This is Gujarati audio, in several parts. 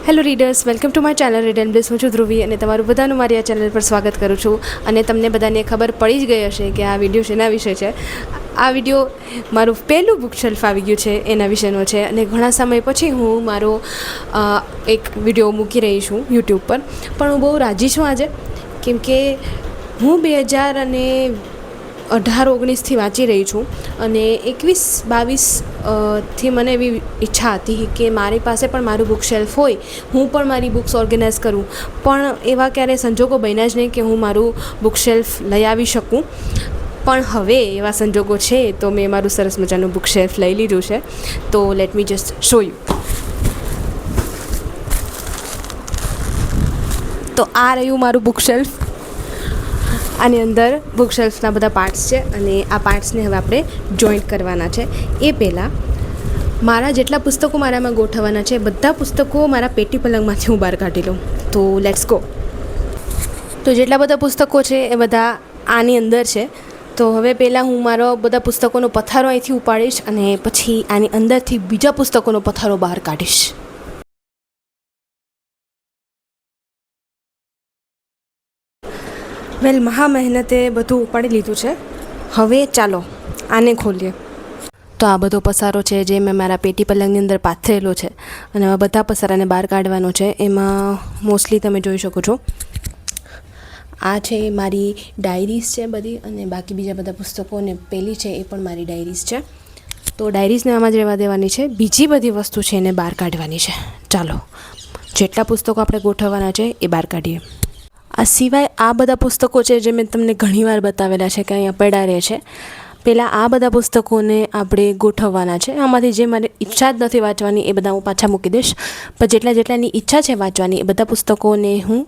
Hello readers, welcome to my channel read and bliss. હું છું ધ્રુવી અને તમારું બધાનું મારી આ ચેનલ પર સ્વાગત કરું છું. અને તમને બધાને ખબર પડી જ ગઈ હશે કે આ વિડીયો શેના વિશે છે. આ વિડીયો મારું પહેલું બુક શેલ્ફ આવી ગયું છે એના વિશેનો છે. અને ઘણા સમય પછી હું મારો એક વિડીયો મૂકી રહી છું યુટ્યુબ પર. પણ હું બહુ રાજી છું આજે, કેમકે હું 2018-19થી વાંચી રહી છું અને 21-22 થી મને એવી ઈચ્છા હતી કે મારી પાસે પણ મારું બુક શેલ્ફ હોય, હું પણ મારી બુક્સ ઓર્ગેનાઇઝ કરું. પણ એવા ક્યારેય સંજોગો બન્યા જ નહીં કે હું મારું બુક શેલ્ફ લઈ આવી શકું. પણ હવે એવા સંજોગો છે તો મેં મારું સરસ મજાનું બુક શેલ્ફ લઈ લીધું છે. તો let me just show you. તો આ રહ્યું મારું બુક શેલ્ફ. આની અંદર બુક શેલ્ફના બધા પાર્ટ્સ છે અને આ પાર્ટ્સને હવે આપણે જોઈન્ટ કરવાના છે. એ પહેલાં મારા જેટલા પુસ્તકો મારામાં ગોઠવવાના છે બધા પુસ્તકો મારા પેટી પલંગમાંથી હું બહાર કાઢી લઉં. તો લેટ્સ ગો. તો જેટલા બધા પુસ્તકો છે એ બધા આની અંદર છે. તો હવે પહેલાં હું મારો બધા પુસ્તકોનો પથારો અહીંથી ઉપાડીશ અને પછી આની અંદરથી બીજા પુસ્તકોનો પથારો બહાર કાઢીશ. વેલ, મહા મહેનતે બધું ઉપાડી લીધું છે. હવે ચાલો આને ખોલીએ. તો આ બધો પસારો છે જે મેં મારા પેટી પલંગની અંદર પાથરેલો છે અને આ બધા પસારાને બહાર કાઢવાનો છે. એમાં મોસ્ટલી તમે જોઈ શકો છો આ છે મારી ડાયરીઝ છે બધી, અને બાકી બીજા બધા પુસ્તકો અને પેલી છે એ પણ મારી ડાયરીઝ છે. તો ડાયરીઝને આમાં જ રહેવા દેવાની છે. બીજી બધી વસ્તુ છે એને બહાર કાઢવાની છે. ચાલો, જેટલા પુસ્તકો આપણે ગોઠવવાના છે એ બહાર કાઢીએ. આ સિવાય આ બધા પુસ્તકો છે જે મેં તમને ઘણીવાર બતાવેલા છે કે અહીંયા પડ્યા રહે છે. પહેલાં આ બધા પુસ્તકોને આપણે ગોઠવવાના છે. આમાંથી જે મારી ઈચ્છા જ નથી વાંચવાની એ બધા હું પાછા મૂકી દઈશ. પણ જેટલાની ઈચ્છા છે વાંચવાની એ બધા પુસ્તકોને હું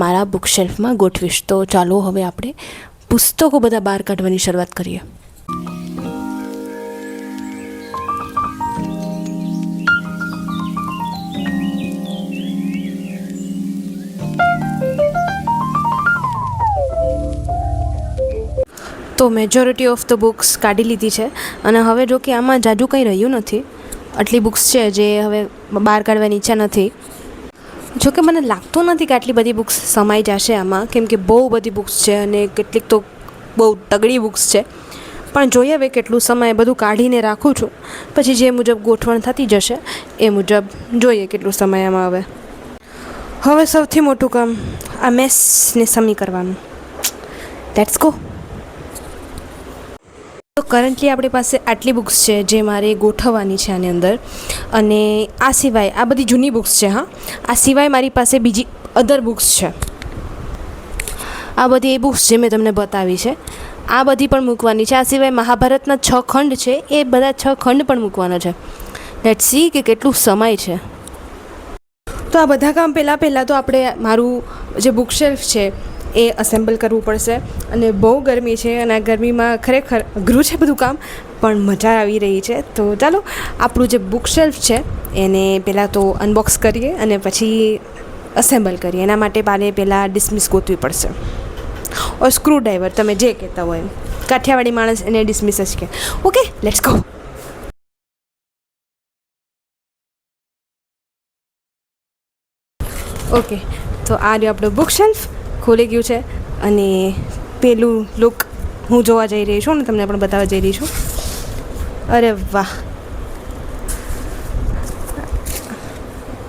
મારા બુક શેલ્ફમાં ગોઠવીશ. તો ચાલો હવે આપણે પુસ્તકો બધા બહાર કાઢવાની શરૂઆત કરીએ. તો મેજોરિટી ઓફ ધ બુક્સ કાઢી લીધી છે અને હવે જો કે આમાં જાજુ કંઈ રહ્યું નથી. આટલી બુક્સ છે જે હવે બહાર કાઢવાની ઈચ્છા નથી. જોકે મને લાગતું નથી કે આટલી બધી બુક્સ સમાઈ જશે આમાં, કેમ કે બહુ બધી બુક્સ છે અને કેટલીક તો બહુ તગડી બુક્સ છે. પણ જોઈએ હવે કેટલું સમય બધું કાઢીને રાખું છું, પછી જે મુજબ ગોઠવણ થતી જશે એ મુજબ જોઈએ કેટલું સમય આમાં. હવે સૌથી મોટું કામ આ મેસને સમી કરવાનું. Let's go. તો કરન્ટલી આપણી પાસે આટલી બુક્સ છે જે મારે ગોઠવવાની છે આની અંદર. અને આ સિવાય આ બધી જૂની બુક્સ છે. હા, આ સિવાય મારી પાસે બીજી અધર બુક્સ છે. આ બધી એ બુક્સ જે મેં તમને બતાવી છે આ બધી પણ મૂકવાની છે. આ સિવાય મહાભારતના 6 ખંડ છે એ બધા 6 ખંડ પણ મૂકવાના છે. લેટ્સ સી કે કેટલું સમય છે. તો આ બધા કામ પહેલાં તો આપણે મારું જે બુક શેલ્ફ છે એ અસેમ્બલ કરવું પડશે. અને બહુ ગરમી છે અને આ ગરમીમાં ખરેખર અઘરું છે બધું કામ, પણ મજા આવી રહી છે. તો ચાલો આપણું જે બુક શેલ્ફ છે એને પહેલાં તો અનબોક્સ કરીએ અને પછી અસેમ્બલ કરીએ. એના માટે પહેલાં ડિસમિસ ગોતવી પડશે, ઓર સ્ક્રૂ ડ્રાઈવર, તમે જે કહેતા હોય. કાઠિયાવાડી માણસ એને ડિસમિસ જ કહે. Okay, let's go. ઓકે, તો આ રહ્યું આપણું બુક શેલ્ફ ખોલી ગયું છે. અને પેલું લુક હું જોવા જઈ રહી છું અને તમને પણ બતાવવા જઈ રહી છું. અરે વાહ,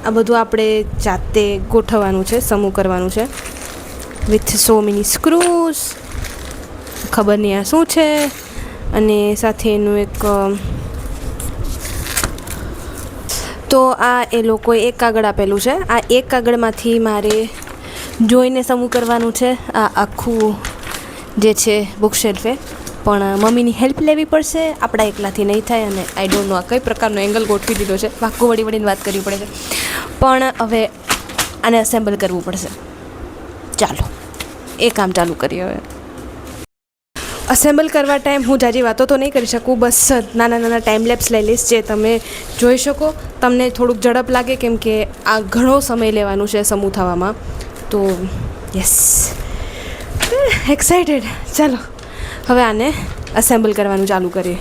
આ બધું આપણે જાતે ગોઠવવાનું છે, સમૂહ કરવાનું છે વિથ સો મેની સ્ક્રૂઝ. ખબર નહીં આ શું છે. અને સાથે એનું એક તો આ એ લોકોએ એક કાગળ આપેલું છે. આ એક કાગળમાંથી મારે જોઈને સમૂહ કરવાનું છે આ આખું જે છે બુક શેલ્ફે. પણ મમ્મીની હેલ્પ લેવી પડશે, આપણા એકલાથી નહીં થાય. અને આઈ ડોન્ટ નો આ કઈ પ્રકારનો એંગલ ગોઠવી દીધો છે, વાક્કો વળીને વાત કરવી પડે છે. પણ હવે આને અસેમ્બલ કરવું પડશે. ચાલો એ કામ ચાલુ કરીએ. હવે અસેમ્બલ કરવા ટાઈમ હું જાજી વાતો તો નહીં કરી શકું, બસ નાના ટાઈમ લેપ્સ લઈ લઈશ જે તમે જોઈ શકો. તમને થોડુંક ઝડપ લાગે કેમ કે આ ઘણો સમય લેવાનું છે સમૂહ થવામાં. તો યસ, એક્સાઇટેડ. ચાલો હવે આને અસેમ્બલ કરવાનું ચાલુ કરીએ.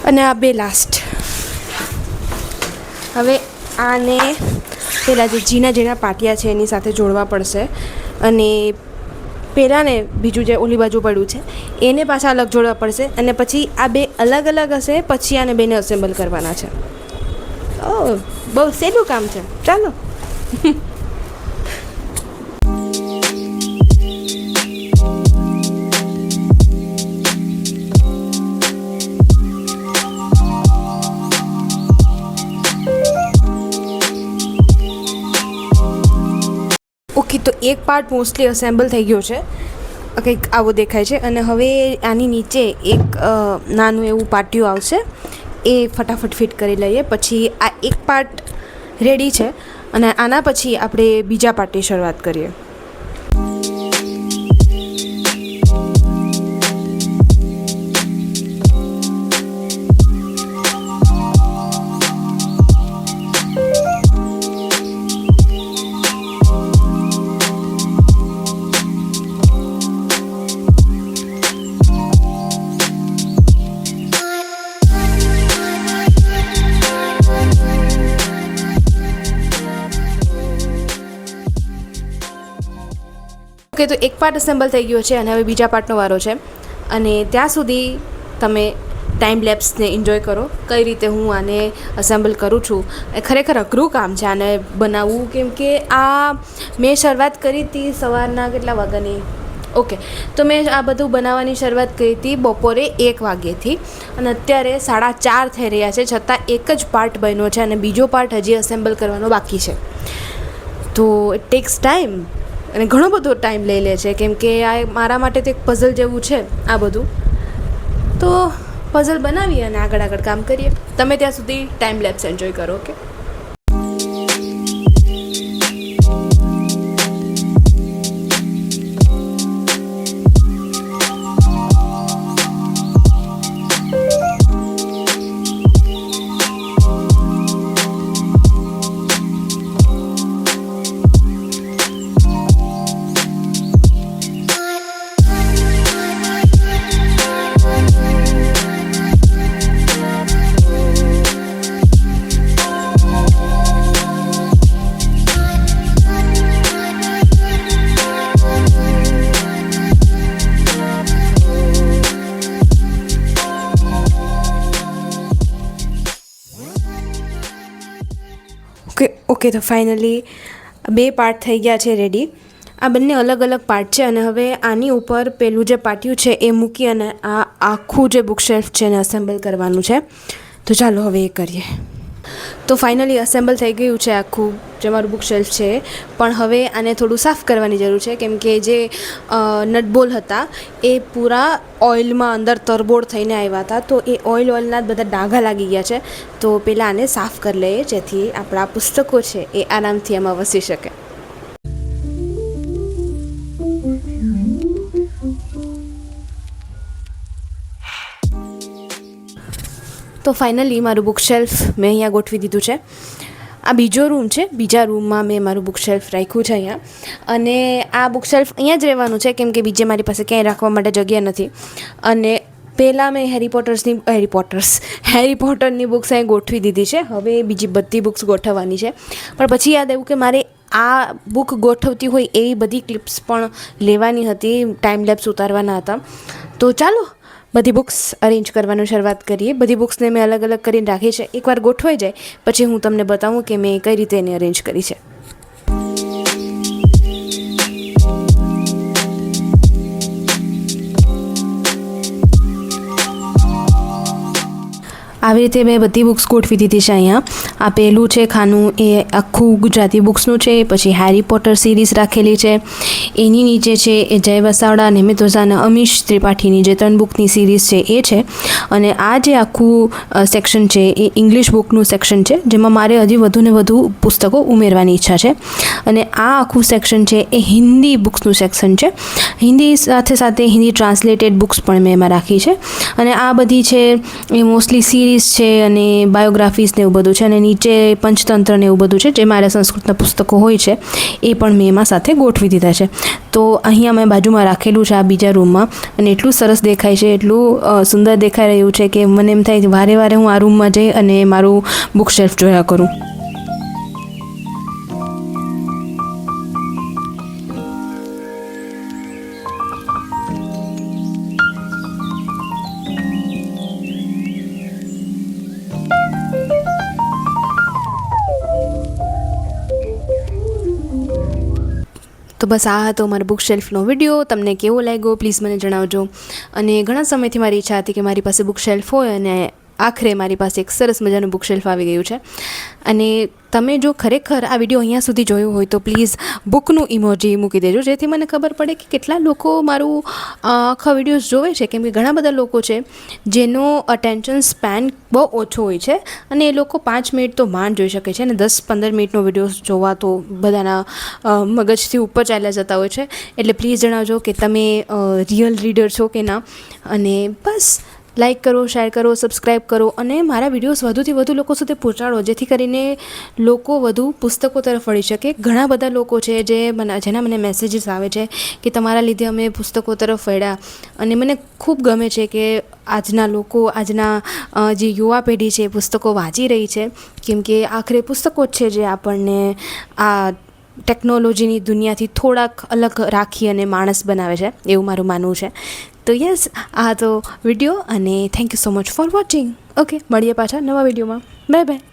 અને આ બે લાસ્ટ. હવે આને પેલા જે ઝીણા પાટિયા છે એની સાથે જોડવા પડશે, અને પહેલાં ને બીજું જે ઓલી બાજુ પડ્યું છે એને પાછા અલગ જોડવા પડશે, અને પછી આ બે અલગ અલગ હશે, પછી આને બેને અસેમ્બલ કરવાના છે. બહુ સહેલું કામ છે. ચાલો. ઓકે, તો એક પાર્ટ મોસ્ટલી અસેમ્બલ થઈ ગયો છે, કંઈક આવો દેખાય છે. અને હવે આની નીચે એક નાનું એવું પાટિયું આવશે, એ ફટાફટ ફિટ કરી લઈએ. પછી આ એક પાર્ટ રેડી છે, અને આના પછી આપણે બીજા પાર્ટની શરૂઆત કરીએ. ઓકે, તો એક પાર્ટ અસેમ્બલ થઈ ગયો છે, અને હવે બીજા પાર્ટનો વારો છે. અને ત્યાં સુધી તમે ટાઈમ લેપ્સને એન્જોય કરો, કઈ રીતે હું આને અસેમ્બલ કરું છું. એ ખરેખર અઘરું કામ છે આને બનાવવું, કેમ કે આ મેં શરૂઆત કરી હતી સવારના કેટલા વાગ્યાની. ઓકે, તો મેં આ બધું બનાવવાની શરૂઆત કરી હતી બપોરે 1 વાગ્યેથી, અને અત્યારે 4:30 થઈ રહ્યા છે, છતાં એક જ પાર્ટ બન્યો છે, અને બીજો પાર્ટ હજી અસેમ્બલ કરવાનો બાકી છે. તો ઇટ ટેક્સ ટાઈમ, અને ઘણો બધો ટાઈમ લઈ લે છે, કેમ કે આ મારા માટે તો એક પઝલ જેવું છે આ બધું. તો પઝલ બનાવીએ અને આગળ કામ કરીએ. તમે ત્યાં સુધી ટાઈમ લેપ્સ એન્જોય કરો. ઓકે. ઓકે, તો ફાઇનલી 2 પાર્ટ થઈ ગયા છે રેડી. આ બંને અલગ અલગ પાર્ટ છે, અને હવે આની ઉપર પેલું જે પાટિયું છે એ મૂકી અને આ આખું જે બુકશેલ્ફ છે એને અસેમ્બલ કરવાનું છે. તો ચાલો હવે એ કરીએ. તો ફાઇનલી અસેમ્બલ થઈ ગયું છે આખું જે મારું બુકશેલ્ફ છે, પણ હવે આને થોડું સાફ કરવાની જરૂર છે, કેમ કે જે નટબોલ હતા એ પૂરા ઓઇલમાં અંદર તરબોળ થઈને આવ્યા હતા. તો એ ઓઇલના જ બધા ડાઘા લાગી ગયા છે. તો પહેલાં આને સાફ કરી લઈએ, જેથી આપણા પુસ્તકો છે એ આરામથી એમાં વસી શકે. તો ફાઇનલી મારું બુકશેલ્ફ મેં અહીંયા ગોઠવી દીધું છે. આ બીજો રૂમ છે, બીજા રૂમમાં મેં મારું બુકશેલ્ફ રાખ્યું છે અહીંયા. અને આ બુકશેલ્ફ અહીંયા જ રહેવાનું છે, કેમ કે બીજે મારી પાસે ક્યાંય રાખવા માટે જગ્યા નથી. અને પહેલાં મેં હેરી પોટરની બુક્સ અહીં ગોઠવી દીધી છે. હવે બીજી બધી બુક્સ ગોઠવવાની છે, પણ પછી યાદ આવ્યું કે મારે આ બુક ગોઠવતી હોય એવી બધી ક્લિપ્સ પણ લેવાની હતી, ટાઈમ લેપ્સ ઉતારવાના હતા. તો ચાલો બધી બુક્સ અરેન્જ કરવાનું શરૂઆત કરીએ. બધી બુક્સને મેં અલગ અલગ કરીને રાખી છે. એકવાર ગોઠવાઈ જાય પછી હું તમને બતાવું કે મેં કઈ રીતે એને અરેન્જ કરી છે. આવી રીતે મેં બધી બુક્સ ગોઠવી દીધી છે અહીંયા. આ પહેલું છે ખાનું, એ આખું ગુજરાતી બુક્સનું છે. પછી હેરી પોટર સિરીઝ રાખેલી છે. એની નીચે છે એ જય વસાવડા, નિમિત ઓઝા અને અમીશ ત્રિપાઠીની જે 3 બુકની સિરીઝ છે એ છે. અને આ જે આખું સેક્શન છે એ ઇંગ્લિશ બુકનું સેક્શન છે, જેમાં મારે હજી વધુ ને વધુ પુસ્તકો ઉમેરવાની ઈચ્છા છે. અને આ આખું સેક્શન છે એ હિન્દી બુક્સનું સેક્શન છે. હિન્દી સાથે સાથે હિન્દી ટ્રાન્સલેટેડ બુક્સ પણ મેં એમાં રાખી છે. અને આ બધી છે એ મોસ્ટલી સિરીઝ સ્ટોરીઝ છે અને બાયોગ્રાફીઝ ને એવું બધું છે, અને નીચે પંચતંત્ર ને એવું બધું છે જે મારા સંસ્કૃતના પુસ્તકો હોય છે એ પણ મેં એમાં સાથે ગોઠવી દીધા છે. તો અહીંયા મેં બાજુમાં રાખેલું છે આ બીજા રૂમમાં, અને એટલું સરસ દેખાય છે, એટલું સુંદર દેખાઈ રહ્યું છે કે મને એમ થાય વારે વારે હું આ રૂમમાં જઈ અને મારું બુક શેલ્ફ જોયા કરું. તો બસ આ હતો મારો બુક શેલ્ફનો વિડીયો. તમને કેવો લાગ્યો પ્લીઝ મને જણાવજો. અને ઘણા સમયથી મારી ઈચ્છા હતી કે મારી પાસે બુક શેલ્ફ હોય, અને આખરે મારી પાસે એક સરસ મજાનું બુક શેલ્ફ આવી ગયું છે. અને તમે જો ખરેખર આ વિડીયો અહીંયા સુધી જોયો હોય તો પ્લીઝ બુકનું ઇમોજી મૂકી દેજો, જેથી મને ખબર પડે કે કેટલા લોકો મારું આખા વિડીયોઝ જોવે છે. કેમ કે ઘણા બધા લોકો છે જેનો અટેન્શન સ્પેન બહુ ઓછો હોય છે, અને એ લોકો 5 મિનિટ તો માંડ જોઈ શકે છે, અને 10-15 મિનિટનો વિડીયોઝ જોવા તો બધાના મગજથી ઉપર ચાલ્યા જતા હોય છે. એટલે પ્લીઝ જણાવજો કે તમે રિયલ રીડર છો કે ના. અને બસ લાઇક કરો, શેર કરો, સબસ્ક્રાઈબ કરો, અને મારા વિડીયોઝ વધુથી વધુ લોકો સુધી પહોંચાડો, જેથી કરીને લોકો વધુ પુસ્તકો તરફ વળી શકે. ઘણા બધા લોકો છે જેના મને મેસેજીસ આવે છે કે તમારા લીધે અમે પુસ્તકો તરફ વળ્યા, અને મને ખૂબ ગમે છે કે આજના લોકો, આજના જે યુવા પેઢી છે પુસ્તકો વાંચી રહી છે, કેમ કે આખરે પુસ્તકો જ છે જે આપણને આ ટેકનોલોજીની દુનિયાથી થોડાક અલગ રાખી અને માણસ બનાવે છે, એવું મારું માનવું છે. તો યસ, આ તો વિડીયો, અને thank you so much for watching. Okay, મળીએ પાછા નવા વિડીયોમાં. Bye bye.